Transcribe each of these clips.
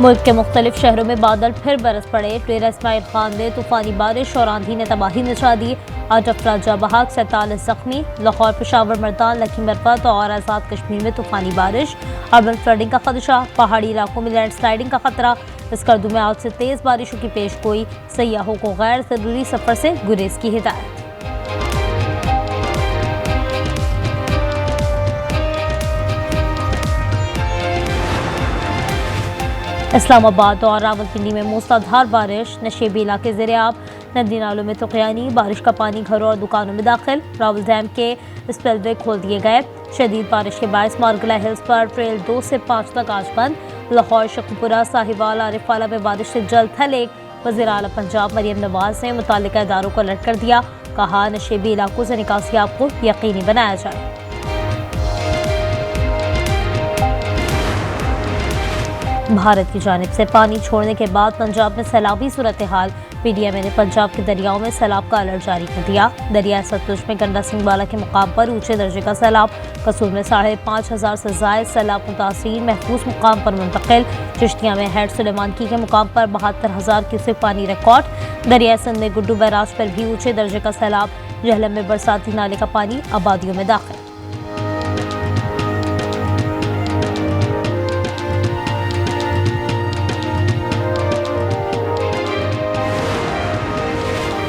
मुल्क के मुख्तलिफ शहरों में बादल फिर बरस पड़े। डेरा इस्माइल खान में तूफानी बारिश और आंधी ने तबाही मचा दी। 8 अफराद जाँ बहक, 47 जख्मी। लाहौर, पेशावर, मर्दान, लखीमपुर और आज़ाद कश्मीर में तूफानी बारिश। अर्बन फ्लडिंग का खदशा, पहाड़ी इलाकों में लैंडस्लाइडिंग का खतरा। स्कर्दू में आज से तेज बारिशों की पेश गोई। सयाहों को गैर जरूरी सफर से गुरेज की हिदायत। इस्लामाबाद और रावलपिंडी में मूसलाधार बारिश। नशेबी इलाके ज़ेरे-आब, नदी नालों में तुग़यानी। बारिश का पानी घरों और दुकानों में दाखिल। रावल डैम के स्पिलवे खोल दिए गए। शदीद बारिश के बायस मारगला हिल्स पर ट्रेल 2 से 5 तक आज बंद। लाहौर, शकुपुरा, साहिवाल, आरिफवाला में बारिश से जल्द थलेग। वज़ीर आला पंजाब मरियम नवाज ने मुताल्लिका इदारों को अलर्ट कर दिया। कहा, नशेबी इलाकों से निकासियाब को यकीनी बनाया जाए। भारत की जानिब से पानी छोड़ने के बाद पंजाब में सैलाबी सूरत हाल। पीडीएमए ने पंजाब के दरियाओं में सैलाब का अलर्ट जारी कर दिया। दरिया सतलुज में गंडा सिंह वाला के मुकाम पर ऊंचे दर्जे का सैलाब। कसूर में 5,500 से जायद सैलाब मुतासीरीन महफूज मुकाम पर मुंतकिल। चिश्तिया में हेड सुलेमानकी के मुकाम पर 72,000 क्यूसेक पानी रिकॉर्ड। दरिया सिंध में गुड्डू बैराज पर भी ऊंचे दर्जे का सैलाब। जहलम में बरसाती नाले का पानी आबादियों में दाखिल।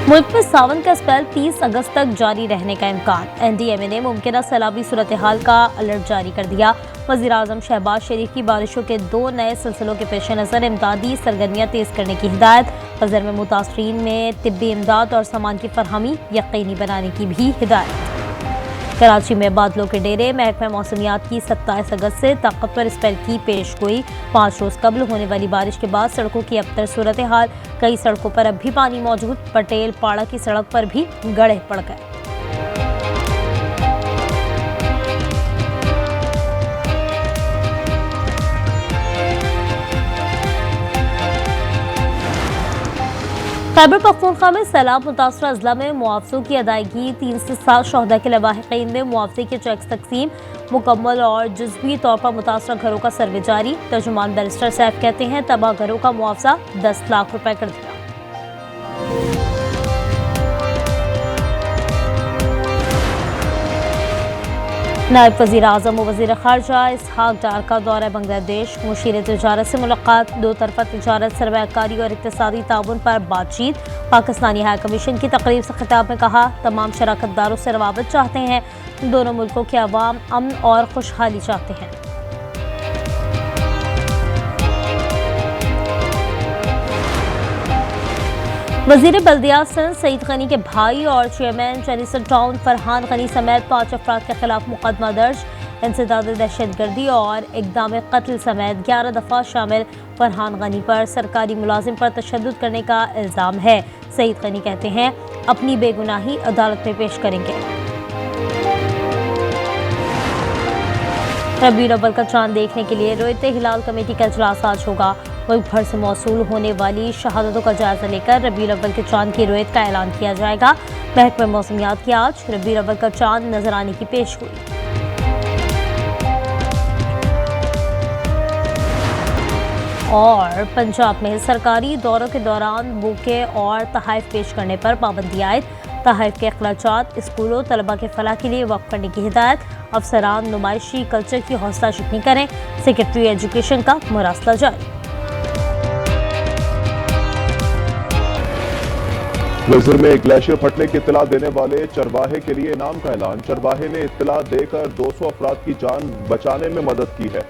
मुल्क में सावन का स्पेल 30 अगस्त तक जारी रहने का इम्कान। एनडीएमए ने मुमकिन सैलाबी सूरत हाल का अलर्ट जारी कर दिया। वज़ीर आज़म शहबाज शरीफ की बारिशों के 2 नए सिलसिलों के पेश नज़र इमदादी सरगर्मियाँ तेज़ करने की हिदायत। ग़ज़र में मुतासरीन में तिब्बी इमदाद और सामान की फरहमी यकीनी बनाने की भी हिदायत। कराची में बादलों के डेरे। महकमा मौसमियात की 27 अगस्त से ताकतवर स्पेल की पेश गोई। 5 रोज़ कबल होने वाली बारिश के बाद सड़कों की अबतर सूरत हाल। कई सड़कों पर अब भी पानी मौजूद। पटेल पाड़ा की सड़क पर भी गड्ढे पड़ गए। खैबर पख्तूनख्वा में सैलाब मुतासरा अजला में मुआवजों की अदायगी। 3 से 7 शहदा के लवाहिकीन में मुआवजे के चेक्स तकसीम मुकम्मल और जुज़वी तौर पर मुतासरा घरों का सर्वे जारी। तर्जुमान बैरिस्टर सैफ कहते हैं, तबाह घरों का मुआवजा 10 लाख रुपए कर दिया। नायब वज़ीर आज़म और वज़ीर ख़ारजा इसहाक डार का दौरा बांग्लादेश। मुशीर तिजारत से मुलाकात। 2 तरफ़ा तिजारत, सरमायाकारी और इक़्तिसादी ताउन पर बातचीत। पाकिस्तानी हाई कमीशन की तकरीब से खिताब में कहा, तमाम शराकतदारों से रवाबत चाहते हैं। दोनों मुल्कों के अवाम अमन और खुशहाली चाहते हैं। वज़ीर बल्दियात सिंध सईद गनी के भाई और चेयरमैन चेनिसर टाउन फरहान गनी समेत 5 अफराद के खिलाफ मुकदमा दर्ज। इंसदाद दहशतगर्दी और इक़दाम कत्ल समेत 11 दफ़ा शामिल फरहान गनी पर सरकारी मुलाजिम पर तशद्दुद करने का इल्ज़ाम है। सईद गनी कहते हैं, अपनी बेगुनाही अदालत में पेश करेंगे। रबीउल अव्वल का चांद देखने के लिए रोयते हिलाल कमेटी का इजलास आज होगा। मुल्क भर से मौसूल होने वाली शहादतों का जायजा लेकर रबीउल अव्वल के चांद की रोयत का ऐलान किया जाएगा। महकमा मौसमियात की आज रबीउल अव्वल का चांद नजर आने की पेश हुई। और पंजाब में सरकारी दौरों के दौरान बुके और तहाइफ पेश करने पर पाबंदी आयद। तहाइफ के अखराजात स्कूलों तलबा के फलाह के लिए वक्फ करने की हिदायत। अफसरान नुमाइशी कल्चर की हौसला शिकनी करें। सेक्रेटरी एजुकेशन का मुरासला जारी। ग़ज़र में ग्लेशियर फटने की इत्तला देने वाले चरवाहे के लिए इनाम का ऐलान। चरवाहे ने इत्तला देकर 200 अफराद की जान बचाने में मदद की है।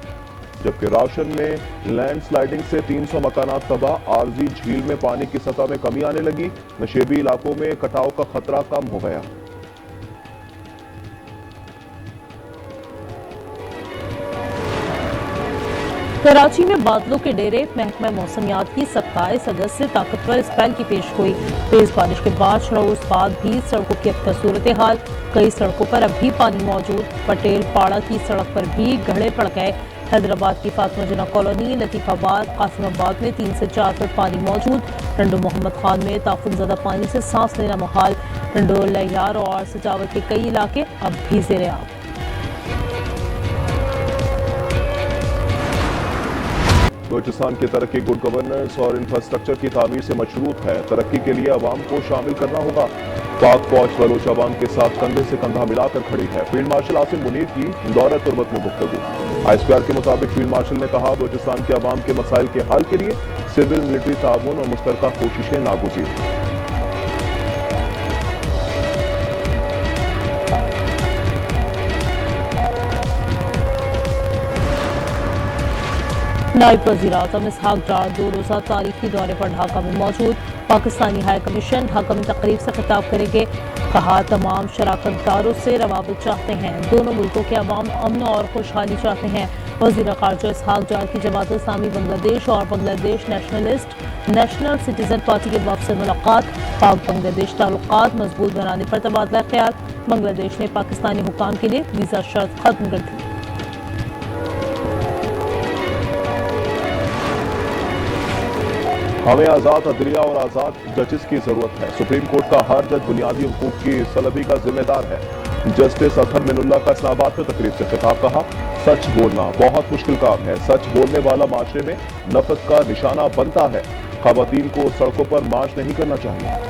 जबकि राशन में लैंडस्लाइडिंग से 300 मकानात तबाह। आरजी झील में पानी की सतह में कमी आने लगी। नशेबी इलाकों में कटाव का खतरा कम हो गया। कराची में बादलों के डेरे। महकमा मौसमियात की 27 अगस्त से ताकतवर स्पेल की पेश गोई। तेज बारिश के बाद रोज बाद भी सड़कों की अबतर सूरत हाल। कई सड़कों पर अब भी पानी मौजूद। पटेल पाड़ा की सड़क पर भी गड्ढे पड़ गए। हैदराबाद की फातिमा जिन्ना कॉलोनी, लतीफाबाद, कासिमाबाद में 3 से 4 फुट पानी मौजूद। टंडो मोहम्मद खान में ताफुन ज़दा पानी से सांस लेना मुहाल। टंडो लैयार और सजावट के कई इलाके अब भी ज़ेरे-आब। बलूचिस्तान की तरक्की गुड गवर्नेंस और इंफ्रास्ट्रक्चर की तामीर से मशरूत है। तरक्की के लिए अवाम को शामिल करना होगा। पाक फौज बलूच अवाम के साथ कंधे से कंधा मिलाकर खड़ी है। फील्ड मार्शल आसिम मुनीर की दौरा तुर्बत में गुफ्तगू। आई के मुताबिक फील्ड मार्शल ने कहा, बलूचिस्तान के अवाम के मसाइल के हल के लिए सिविल मिलिट्री ताउन और मुश्तरका कोशिशें नागुज़ीर। नायब वज़ीर-ए-आज़म इसहाक डार 2 रोज़ा तारीखी दौरे पर ढाका में मौजूद। पाकिस्तानी हाई कमीशन ढाका में तकरीब से खिताब करेंगे। कहा, तमाम शराकतदारों से रवाबित चाहते हैं। दोनों मुल्कों के अवाम अमन और खुशहाली चाहते हैं। वज़ीर ख़ारजा इसहाक डार की जमात इस्लामी बांग्लादेश और बांग्लादेश नेशनल सिटीजन पार्टी के वफ़द से मुलाकात। पाक बांग्लादेश ताल्लुकात मजबूत बनाने पर तबादला ख्याल। बांग्लादेश ने पाकिस्तानी हुक्काम के लिए वीज़ा शर्त खत्म कर दी। हमें आज़ाद अदलिया और आज़ाद जजेस की जरूरत है। सुप्रीम कोर्ट का हर जज बुनियादी हुकूक की सलबी का जिम्मेदार है। जस्टिस अतहर मिनुल्लाह का इस्लामाबाद में तकरीब से खिताब। कहा, सच बोलना बहुत मुश्किल काम है। सच बोलने वाला माशरे में नफरत का निशाना बनता है। खवातीन को सड़कों पर मार्च नहीं करना चाहिए।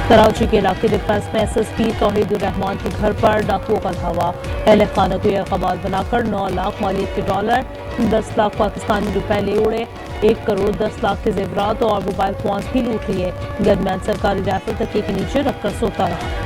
कराची के इलाके डिफेंस में SSP तौहीदुर रहमान के घर पर डाकुओं का धावा। अहले खाना को यह कबाल बनाकर 9 लाख मालियत के डॉलर, 10 लाख पाकिस्तानी रुपए ले उड़े। 1 करोड़ 10 लाख के जेवरात और मोबाइल फोन्स भी लूट लिए। गनमैन सरकारी राइफल तकिए के नीचे रखकर सोता रहा।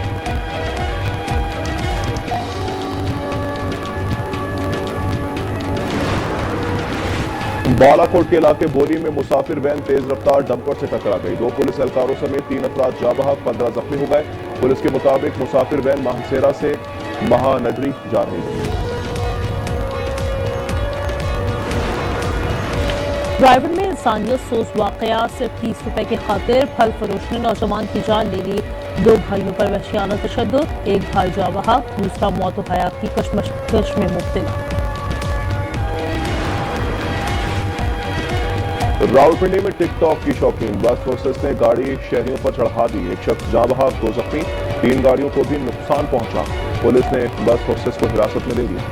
बालाकोट के इलाके बोरी में मुसाफिर वैन तेज रफ्तार डंपर से टकरा गई। 2 पुलिस एहलकारों समेत 3 अफराद जाँ बहक, 15 जख्मी हो गए। पुलिस के मुताबिक मुसाफिर वैन माहसेरा से महानगरी जा रही थी। ड्राइवर में इंसानियत सोच वाकया। सिर्फ 30 रुपए की खातिर फल फरोश ने नौजवान की जान ले ली। 2 भाइयों पर वहशियाना तशद्दुद। एक भाई जाँ बहक, दूसरा मौत व हयात की कशमकश में मुब्तला। रावलपिंडी में टिकटॉक की शौकीन बस फोर्सेस ने गाड़ी शहरियों पर चढ़ा दी। 1 शख्स जाँ बहक, 2 जख्मी। 3 गाड़ियों को भी नुकसान पहुंचा। पुलिस ने बस फोर्सेस को हिरासत में ले लिया।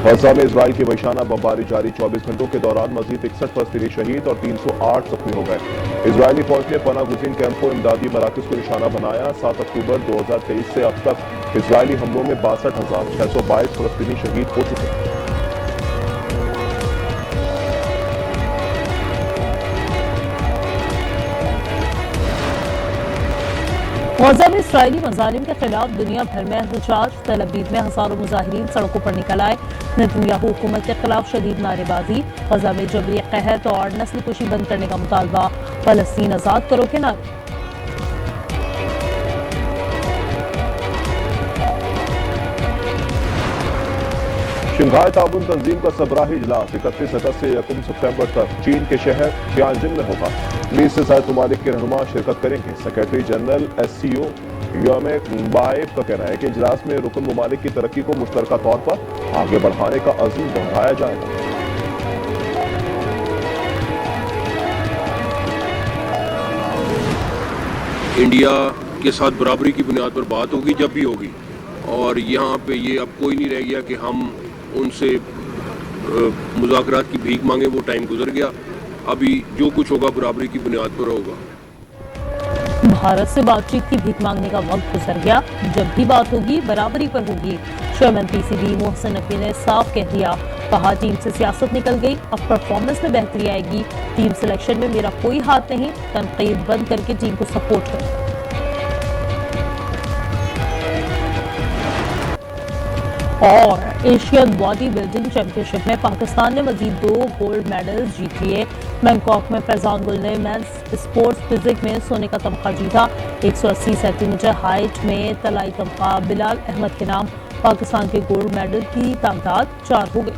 गजा में इजराइल की वहशाना बमबारी जारी। 24 घंटों के दौरान मजीद 61 फलस्तीनी शहीद और 308 जख्मी हो गए। इजरायली फौज ने पनाह गुज़ीन कैंपों, इमदादी मराकज को निशाना बनाया। 7 अक्टूबर 2023 से अब तक इजरायली हमलों में 62,622 फलस्तीनी शहीद हो चुके हैं। गजा में इसराइली मजालिम के खिलाफ दुनिया भर में एहतजाज। तल अबीब में हजारों मुजाहिरीन सड़कों पर निकल आए। नेतन्याहू हुकूमत के खिलाफ शदीद नारेबाजी। गजा में जबरी कहत और नस्ल कुशी बंद करने का मुतालबा। फलस्तीन आजाद करो के नारे। शंघाई ताउन तंजीम का सबराही इजलास 31 अगस्त से 1 सितंबर तक चीन के शहर तियानजिन में होगा। 20 से ज्यादा ममालिक के रहनुमा शिरकत करेंगे। सेक्रेटरी जनरल SCO बाएब का कहना है कि इजलास में रुकन ममालिक की तरक्की को मुश्तरका तौर पर आगे बढ़ाने का अज़्म दोहराया जाएगा। इंडिया के साथ बराबरी की बुनियाद पर बात होगी जब भी होगी, और यहाँ पे ये अब कोई नहीं रह गया कि हम उनसे मुज़ाकरात की भीख मांगे। वो टाइम गुजर गया। अभी जो कुछ होगा बराबरी की बुनियाद पर होगा। भारत से बातचीत की भीख मांगने का वक्त गुजर गया। जब भी बात होगी बराबरी पर होगी। चेयरमैन PCB मोहसिन नकवी ने साफ कह दिया। कहा, टीम से सियासत निकल गई, अब परफॉर्मेंस में बेहतरी आएगी। टीम सिलेक्शन में मेरा कोई हाथ नहीं। तनकीद बंद करके टीम को सपोर्ट करें। और एशियन बॉडी बिल्डिंग चैंपियनशिप में पाकिस्तान ने मजीद 2 गोल्ड मेडल्स जीत लिए। बैंकॉक में फैजान गुल ने मेंस स्पोर्ट्स फिजिक में सोने का तमगा जीता। 180 सेंटीमीटर हाइट में तलाई तमगा बिलाल अहमद के नाम। पाकिस्तान के गोल्ड मेडल की तादाद 4 हो गई।